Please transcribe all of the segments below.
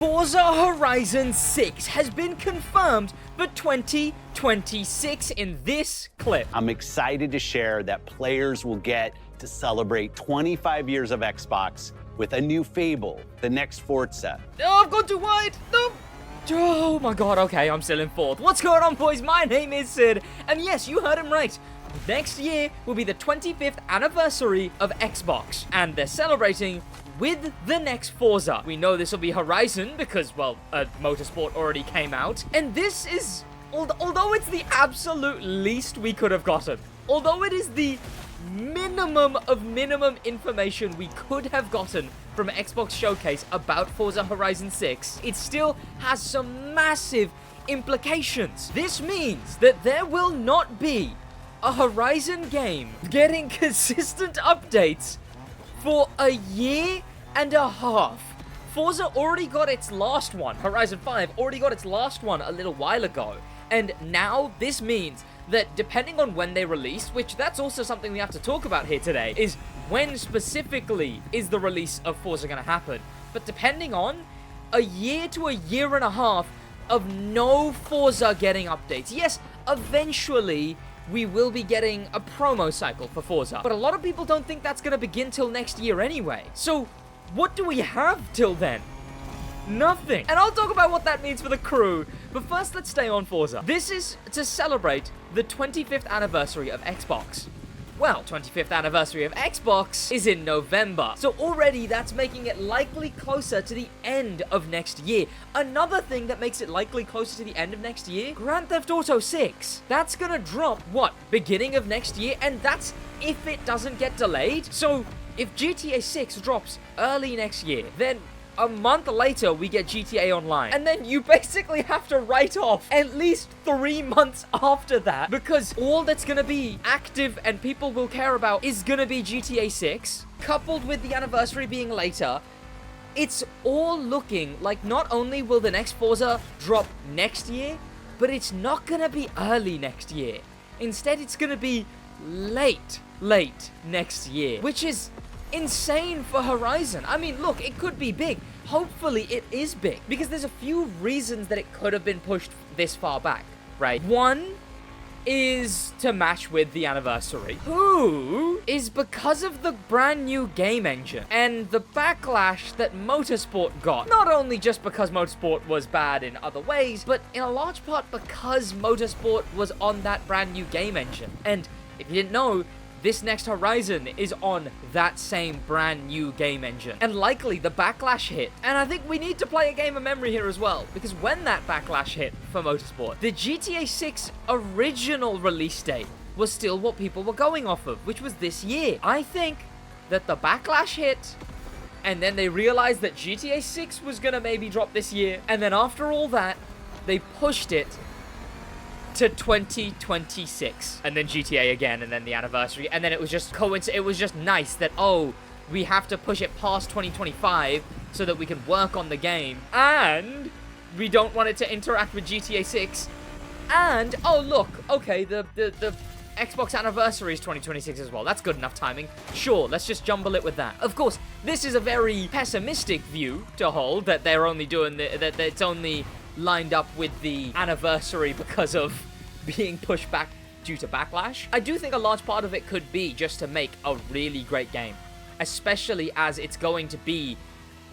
Forza Horizon 6 has been confirmed for 2026 in this clip. I'm excited to share that players will get to celebrate 25 years of Xbox with a new Fable, the next Forza. Oh, I've gone too wide. No. Oh my god, okay, I'm still in fourth. What's going on, boys? My name is Sid, and yes, you heard him right. Next year will be the 25th anniversary of Xbox, and they're celebrating with the next Forza. We know this will be Horizon because, well, Motorsport already came out. And this is, although it's the absolute least we could have gotten, although it is the minimum of minimum information we could have gotten from Xbox Showcase about Forza Horizon 6, it still has some massive implications. This means that there will not be a Horizon game getting consistent updates for a year and a half. Forza already got its last one. Horizon 5 already got its last one a little while ago. And now this means that depending on when they release, which that's also something we have to talk about here today, is when specifically is the release of Forza going to happen. But depending on a year to a year and a half of no Forza getting updates. Yes, eventually we will be getting a promo cycle for Forza, but a lot of people don't think that's going to begin till next year anyway. So what do we have till then? Nothing. And I'll talk about what that means for the crew, but first let's stay on Forza. This is to celebrate the 25th anniversary of Xbox. Well, 25th anniversary of Xbox is in November, so already that's making it likely closer to the end of next year. Another thing that makes it likely closer to the end of next year, Grand Theft Auto 6. That's gonna drop, what, beginning of next year? And that's if it doesn't get delayed. So if GTA 6 drops early next year, then a month later, we get GTA Online. And then you basically have to write off at least 3 months after that, because all that's going to be active and people will care about is going to be GTA 6, coupled with the anniversary being later. It's all looking like not only will the next Forza drop next year, but it's not going to be early next year. Instead, it's going to be late next year, which is insane for Horizon. I mean, look, it could be big. Hopefully it is big, because there's a few reasons that it could have been pushed this far back, right? One is to match with the anniversary. Two is because of the brand new game engine and the backlash that Motorsport got. Not only just because Motorsport was bad in other ways, but in a large part because Motorsport was on that brand new game engine. And if you didn't know, this next Horizon is on that same brand new game engine. And likely the backlash hit. And I think we need to play a game of memory here as well, because when that backlash hit for Motorsport, the GTA 6 original release date was still what people were going off of, which was this year. I think that the backlash hit, and then they realized that GTA 6 was gonna maybe drop this year, and then after all that, they pushed it to 2026, and then GTA again, and then the anniversary, and then it was just it was just nice that, oh, we have to push it past 2025 so that we can work on the game, and we don't want it to interact with GTA 6, and, oh, look, okay, the Xbox anniversary is 2026 as well. That's good enough timing. Sure, let's just jumble it with that. Of course, this is a very pessimistic view to hold, that they're only doing that it's only lined up with the anniversary because of being pushed back due to backlash. I do think a large part of it could be just to make a really great game, especially as it's going to be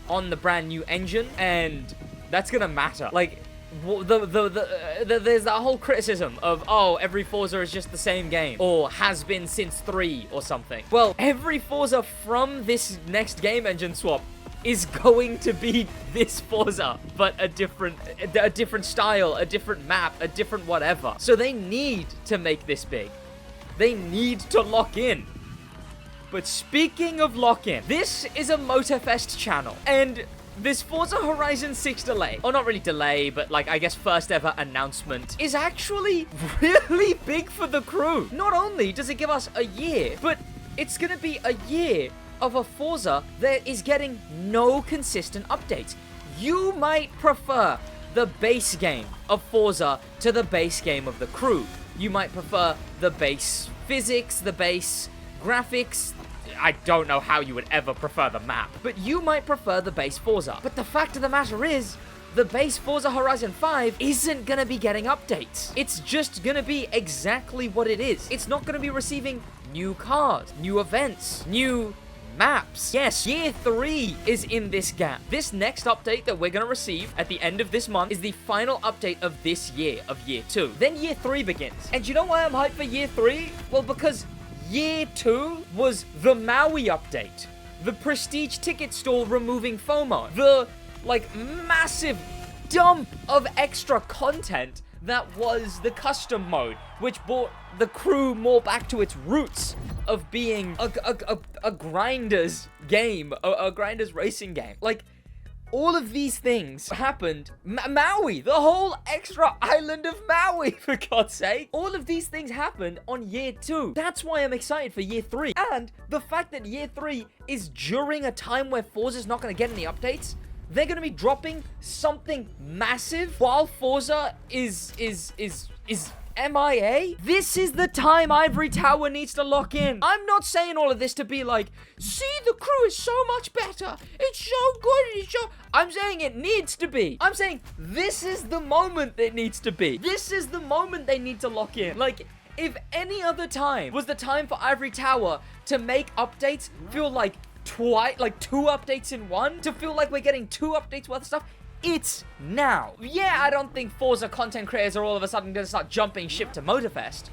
on the brand new engine, and that's gonna matter. Like, there's that whole criticism of, oh, every Forza is just the same game, or has been since 3 or something. Well, every Forza from this next game engine swap is going to be this Forza, but a different style, a different map, a different whatever. So they need to make this big. They need to lock in. But speaking of lock in, this is a Motorfest channel, and this Forza Horizon 6 delay, or not really delay, but like, I guess first ever announcement, is actually really big for the crew. Not only does it give us a year, but it's gonna be a year of a Forza that is getting no consistent updates. You might prefer the base game of Forza to the base game of the crew. You might prefer the base physics, the base graphics, I don't know how you would ever prefer the map, but you might prefer the base Forza. But the fact of the matter is, the base Forza Horizon 5 isn't gonna be getting updates. It's just gonna be exactly what it is. It's not gonna be receiving new cars, new events, new maps. Yes, Year 3 is in this gap. This next update that we're gonna receive at the end of this month is the final update of this year, of Year 2. Then Year 3 begins. And you know why I'm hyped for Year 3? Well, because Year 2 was the Maui update. The Prestige ticket store removing FOMO. The, like, massive dump of extra content that was the custom mode, which brought the crew more back to its roots of being a grinder's game, a grinder's racing game. Like, all of these things happened. Maui, the whole extra island of Maui, for God's sake. All of these things happened on Year 2. That's why I'm excited for Year 3. And the fact that Year 3 is during a time where Forza's not going to get any updates, they're going to be dropping something massive while Forza is MIA. This is the time Ivory Tower needs to lock in. I'm not saying all of this to be like, see, the crew is so much better. It's so good. It's so... I'm saying it needs to be. I'm saying this is the moment it needs to be. This is the moment they need to lock in. Like, if any other time was the time for Ivory Tower to make updates feel like two updates in one, to feel like we're getting 2 updates worth of stuff, it's now. Yeah, I don't think Forza content creators are all of a sudden gonna start jumping ship to Motorfest.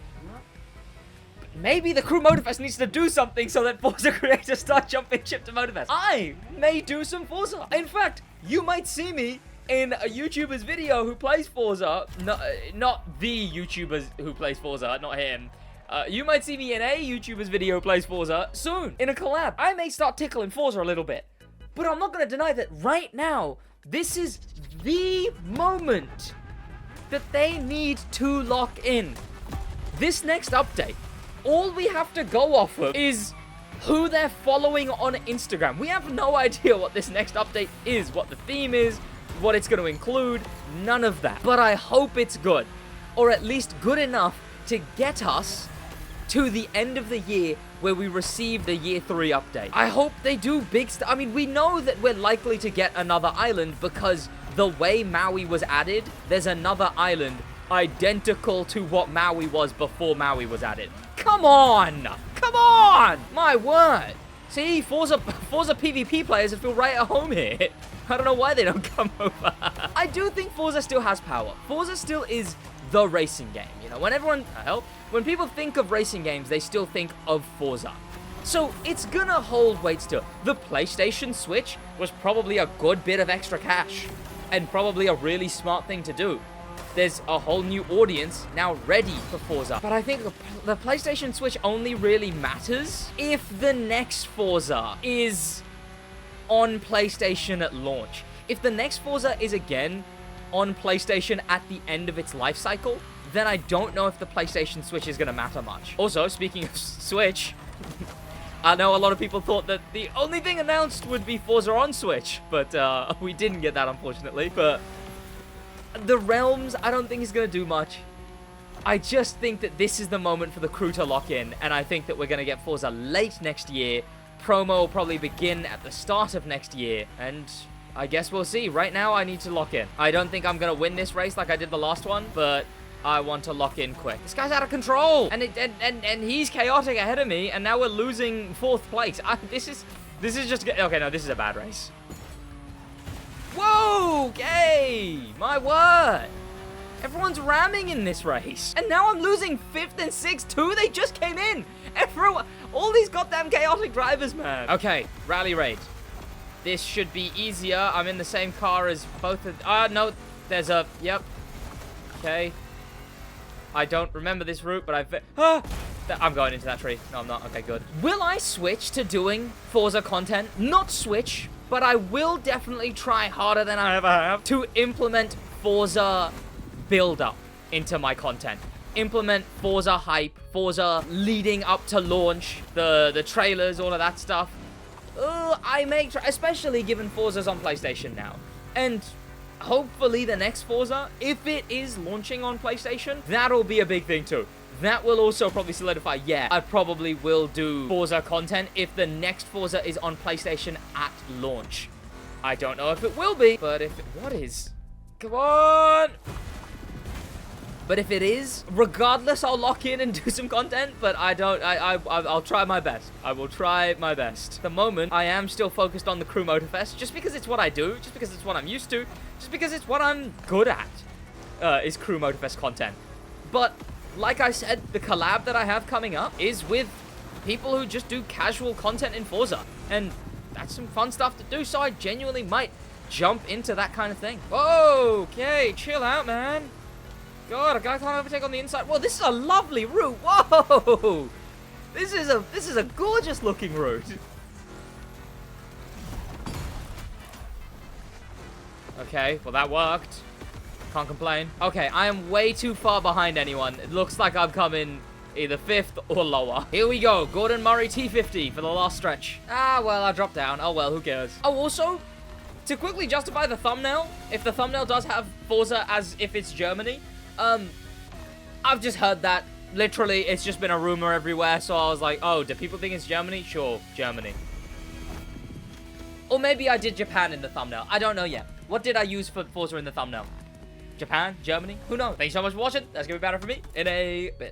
But maybe the crew Motorfest needs to do something so that Forza creators start jumping ship to Motorfest. I may do some Forza. In fact, you might see me in a YouTuber's video who plays Forza. Not the YouTuber who plays Forza, not him. You might see me in a YouTuber's video who plays Forza soon, in a collab. I may start tickling Forza a little bit, but I'm not going to deny that right now, this is the moment that they need to lock in. This next update, all we have to go off of is who they're following on Instagram. We have no idea what this next update is, what the theme is, what it's going to include, none of that. But I hope it's good, or at least good enough to get us to the end of the year where we receive the Year 3 update. I hope they do big stuff. I mean, we know that we're likely to get another island because the way Maui was added, there's another island identical to what Maui was before Maui was added. Come on! Come on! My word! See, Forza PvP players feel right at home here. I don't know why they don't come over. I do think Forza still has power. Forza still is the racing game. You know, when people think of racing games, they still think of Forza. So it's gonna hold weight still. The PlayStation Switch was probably a good bit of extra cash and probably a really smart thing to do. There's a whole new audience now ready for Forza. But I think the PlayStation Switch only really matters if the next Forza is on PlayStation at launch. If the next Forza is again on PlayStation at the end of its life cycle, then I don't know if the PlayStation Switch is going to matter much. Also, speaking of Switch, I know a lot of people thought that the only thing announced would be Forza on Switch, but we didn't get that, unfortunately. But the Realms, I don't think is going to do much. I just think that this is the moment for the crew to lock in, and I think that we're going to get Forza late next year. Promo will probably begin at the start of next year, and I guess we'll see. Right now, I need to lock in. I don't think I'm going to win this race like I did the last one, but I want to lock in quick. This guy's out of control, and he's chaotic ahead of me, and now we're losing 4th place. This is just... Okay, no, this is a bad race. Whoa, okay, my word. Everyone's ramming in this race, and now I'm losing 5th and 6th too. They just came in. Everyone, all these goddamn chaotic drivers, man. Okay, rally raid. This should be easier. I'm in the same car as both of... no, there's a... Yep. Okay. I don't remember this route, but I'm going into that tree. No, I'm not. Okay, good. Will I switch to doing Forza content? Not switch, but I will definitely try harder than I ever have to implement Forza build-up into my content. Implement Forza hype, Forza leading up to launch, the trailers, all of that stuff. I may try, especially given Forza's on PlayStation now. And hopefully the next Forza, if it is launching on PlayStation, that'll be a big thing too. that will also probably solidify, yeah, I probably will do Forza content if the next Forza is on PlayStation at launch. I don't know if it will be, but if it, what is? Come on! But if it is, regardless, I'll lock in and do some content, but I'll try my best. I will try my best. At the moment, I am still focused on the Crew Motorfest, just because it's what I do, just because it's what I'm used to, just because it's what I'm good at, is Crew Motorfest content. But, like I said, the collab that I have coming up is with people who just do casual content in Forza, and that's some fun stuff to do, so I genuinely might jump into that kind of thing. Whoa, okay, chill out, man. God, a guy can't overtake on the inside. Whoa, this is a lovely route. Whoa! This is a gorgeous looking route. Okay, well that worked. Can't complain. Okay, I am way too far behind anyone. It looks like I'm coming either 5th or lower. Here we go. Gordon Murray T50 for the last stretch. Ah, well, I dropped down. Oh, well, who cares? Oh, also, to quickly justify the thumbnail, if the thumbnail does have Forza as if it's Germany, I've just heard that. Literally, it's just been a rumor everywhere, so I was like, oh, do people think it's Germany? Sure, Germany. Or maybe I did Japan in the thumbnail. I don't know yet. What did I use for Forza in the thumbnail? Japan? Germany? Who knows? Thanks so much for watching. That's gonna be better for me in a bit.